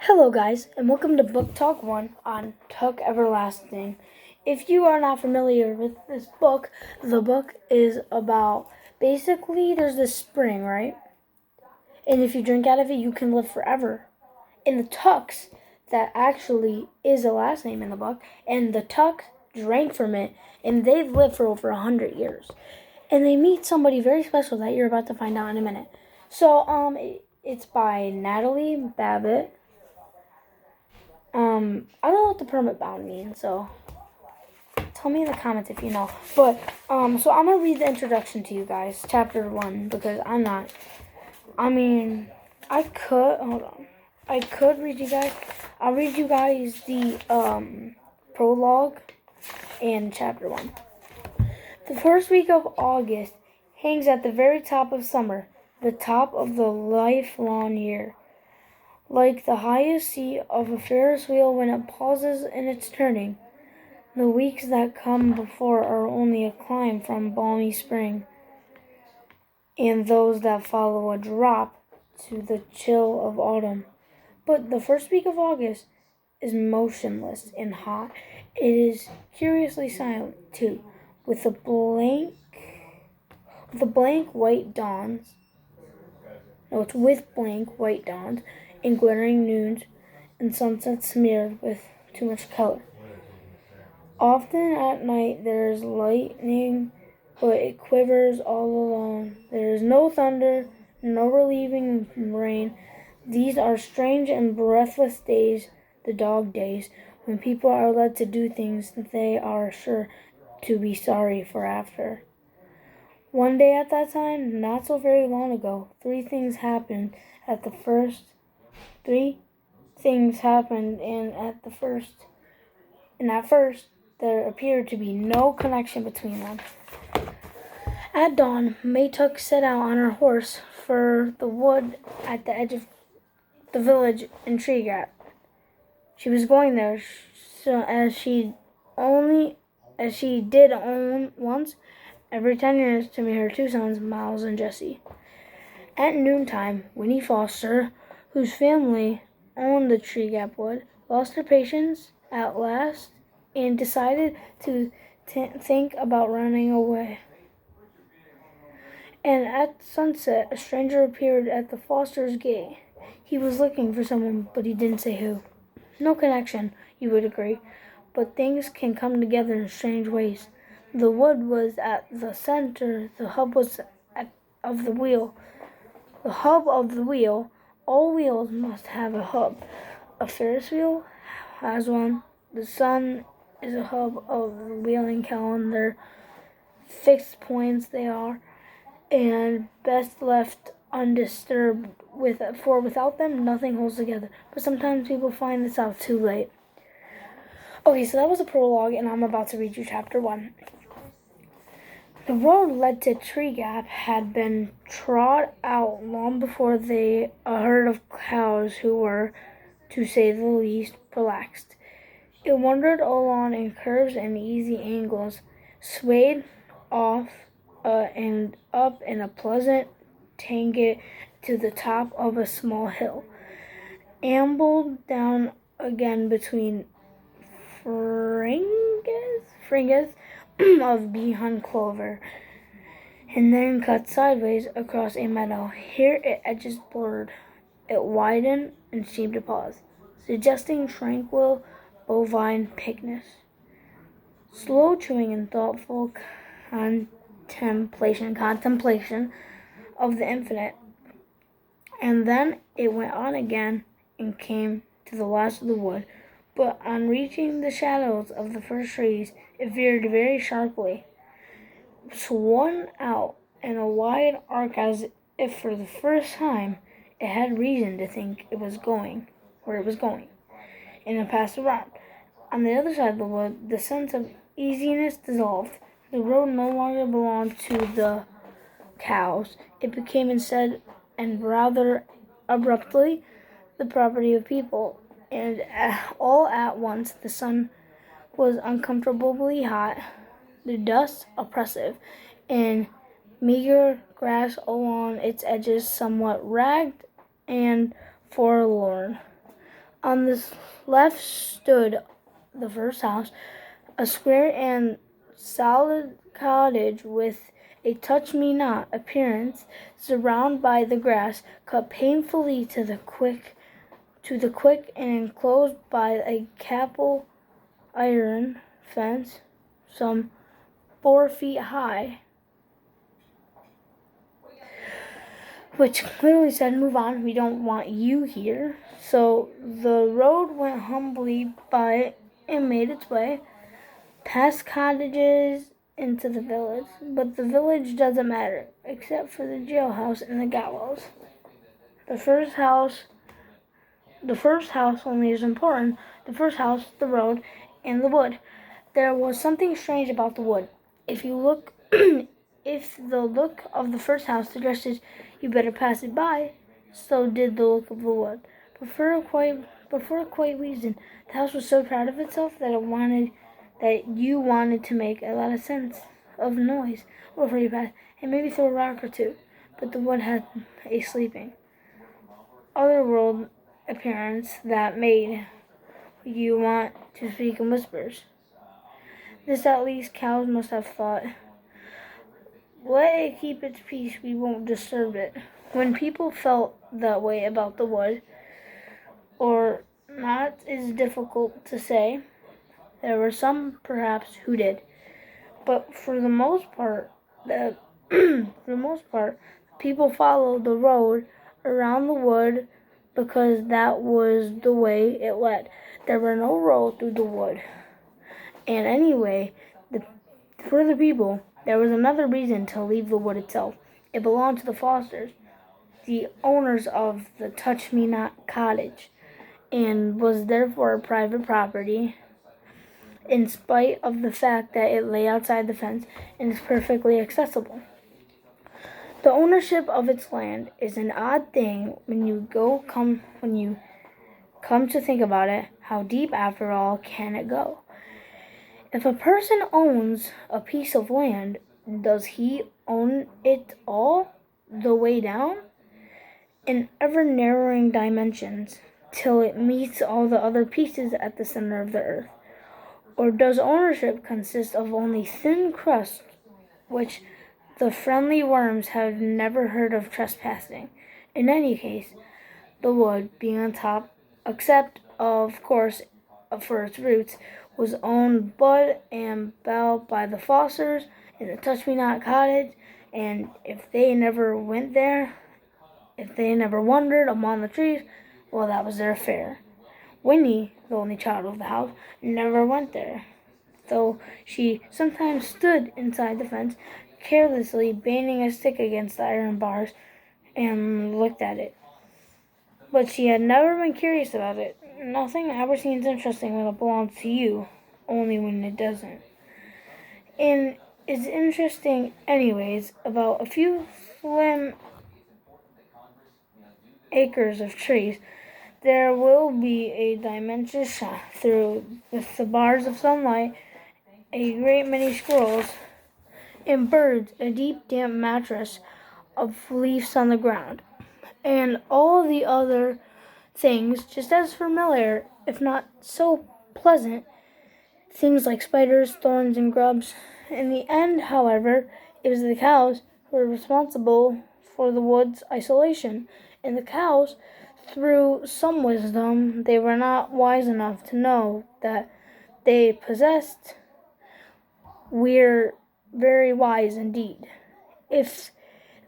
Hello, guys, and welcome to Book Talk 1 on Tuck Everlasting. If you are not familiar with this book, the book is about basically there's this spring, right? And if you drink out of it, you can live forever. And the Tucks, that actually is a last name in the book, and the Tucks drank from it, and they've lived for over 100 years. And they meet somebody very special that you're about to find out in a minute. So, it's by Natalie Babbitt. I don't know what the permit bound means, so tell me in the comments if you know. But, so I'm gonna read the introduction to you guys, chapter 1, because I could, hold on. I could read you guys, I'll read you guys the, prologue and chapter 1. The first week of August hangs at the very top of summer, the top of the lifelong year. Like the highest seat of a Ferris wheel when it pauses in its turning, the weeks that come before are only a climb from balmy spring, and those that follow a drop to the chill of autumn. But the first week of August is motionless and hot. It is curiously silent too, with the blank white dawns. No, it's with blank white dawns and glittering noons and sunsets smeared with too much color. Often at night there is lightning, but it quivers all alone. There is no thunder, no relieving rain. These are strange and breathless days, the dog days, when people are led to do things that they are sure to be sorry for after. One day at that time, not so very long ago, three things happened, and at first there appeared to be no connection between them. At dawn, Maytuk set out on her horse for the wood at the edge of the village in Tree Gap. She was going there so as she did once every 10 years to meet her two sons, Miles and Jesse. At noontime, Winnie Foster, whose family owned the Tree Gap Wood, lost her patience at last and decided to think about running away. And at sunset, a stranger appeared at the Foster's gate. He was looking for someone, but he didn't say who. No connection, you would agree, but things can come together in strange ways. The wood was at the center, the hub was of the wheel. The hub of the wheel, all wheels must have a hub. A Ferris wheel has one. The sun is a hub of the wheeling calendar. Fixed points they are, and best left undisturbed, for without them nothing holds together. But sometimes people find this out too late. Okay, so that was a prologue, and I'm about to read you chapter 1. The road led to Tree Gap had been trod out long before a herd of cows who were, to say the least, relaxed. It wandered along in curves and easy angles, swayed off and up in a pleasant tangent to the top of a small hill, ambled down again between fringes of behind clover, and then cut sideways across a meadow. Here its edges blurred, it widened and seemed to pause, suggesting tranquil bovine picnics. Slow chewing and thoughtful contemplation of the infinite. And then it went on again and came to the last of the wood. But on reaching the shadows of the first trees, it veered very sharply, swung out in a wide arc as if for the first time it had reason to think it was going where it was going, and it passed around. On the other side of the wood, the sense of easiness dissolved. The road no longer belonged to the cows. It became instead, and rather abruptly, the property of people. And all at once the sun was uncomfortably hot, the dust oppressive, and meager grass along its edges somewhat ragged and forlorn. On the left stood the first house, a square and solid cottage with a touch-me-not appearance, surrounded by the grass, cut painfully to the quick, and enclosed by a cable iron fence, some 4 feet high, which clearly said, "Move on, we don't want you here." So the road went humbly by and made its way past cottages into the village. But the village doesn't matter, except for the jailhouse and the gallows. The first house only is important. The first house, the road, and the wood. There was something strange about the wood. If the look of the first house suggested you better pass it by, so did the look of the wood. But for a quite reason, the house was so proud of itself that you wanted to make a lot of sense of noise before you passed, and maybe throw a rock or two. But the wood had a sleeping, otherworld appearance that made you want to speak in whispers. This at least cows must have thought. Let it keep its peace, we won't disturb it. When people felt that way about the wood, or not, is difficult to say. There were some, perhaps, who did. But for the most part, people followed the road around the wood because that was the way it led. There were no road through the wood. And anyway, for the people, there was another reason to leave the wood itself. It belonged to the Fosters, the owners of the Touch-Me-Not cottage, and was therefore private property, in spite of the fact that it lay outside the fence and is perfectly accessible. The ownership of its land is an odd thing when you come to think about it. How deep, after all, can it go? If a person owns a piece of land, does he own it all the way down in ever-narrowing dimensions till it meets all the other pieces at the center of the earth? Or does ownership consist of only thin crust, which the friendly worms have never heard of trespassing? In any case, the wood, being on top, except, of course, for its roots, was owned Bud and Belle by the Fosters in the Touch-Me-Not cottage, and if they never went there, if they never wandered among the trees, well, that was their affair. Winnie, the only child of the house, never went there, though she sometimes stood inside the fence, carelessly banging a stick against the iron bars, and looked at it. But she had never been curious about it. Nothing ever seems interesting when it belongs to you, only when it doesn't. And it's interesting anyways about a few slim acres of trees. There will be a dimension shot through with the bars of sunlight, a great many squirrels, and birds, a deep damp mattress of leaves on the ground, and all the other things just as familiar, if not so pleasant, things like spiders, thorns, and grubs. In the end, however, it was the cows who were responsible for the wood's isolation, and the cows, through some wisdom they were not wise enough to know that they possessed, were very wise indeed. If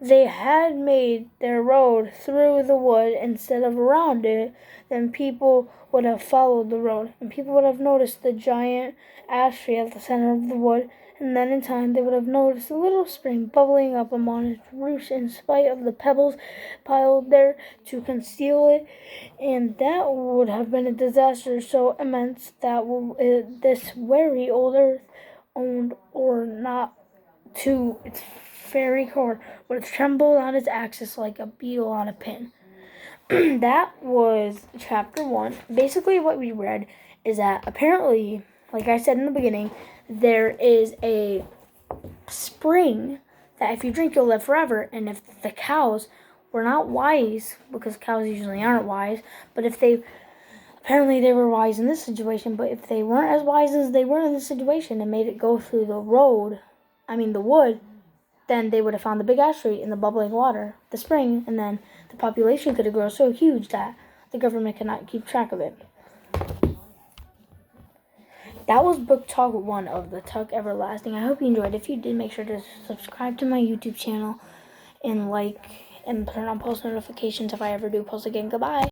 they had made their road through the wood instead of around it, then people would have followed the road, and people would have noticed the giant ash tree at the center of the wood, and then in time they would have noticed a little spring bubbling up among its roots in spite of the pebbles piled there to conceal it, and that would have been a disaster so immense that this wary old earth, owned or not, to its very core, would have trembled on its axis like a beetle on a pin. That was chapter 1. Basically what we read is that apparently, like I said in the beginning, there is a spring that if you drink you'll live forever, and if the cows were not wise, because cows usually aren't wise, but if they Apparently they were wise in this situation, but if they weren't as wise as they were in this situation and made it go through the wood, then they would have found the big asteroid in the bubbling water, the spring, and then the population could have grown so huge that the government could not keep track of it. That was Book Talk 1 of The Tuck Everlasting. I hope you enjoyed. If you did, make sure to subscribe to my YouTube channel and like and turn on post notifications if I ever do post again. Goodbye.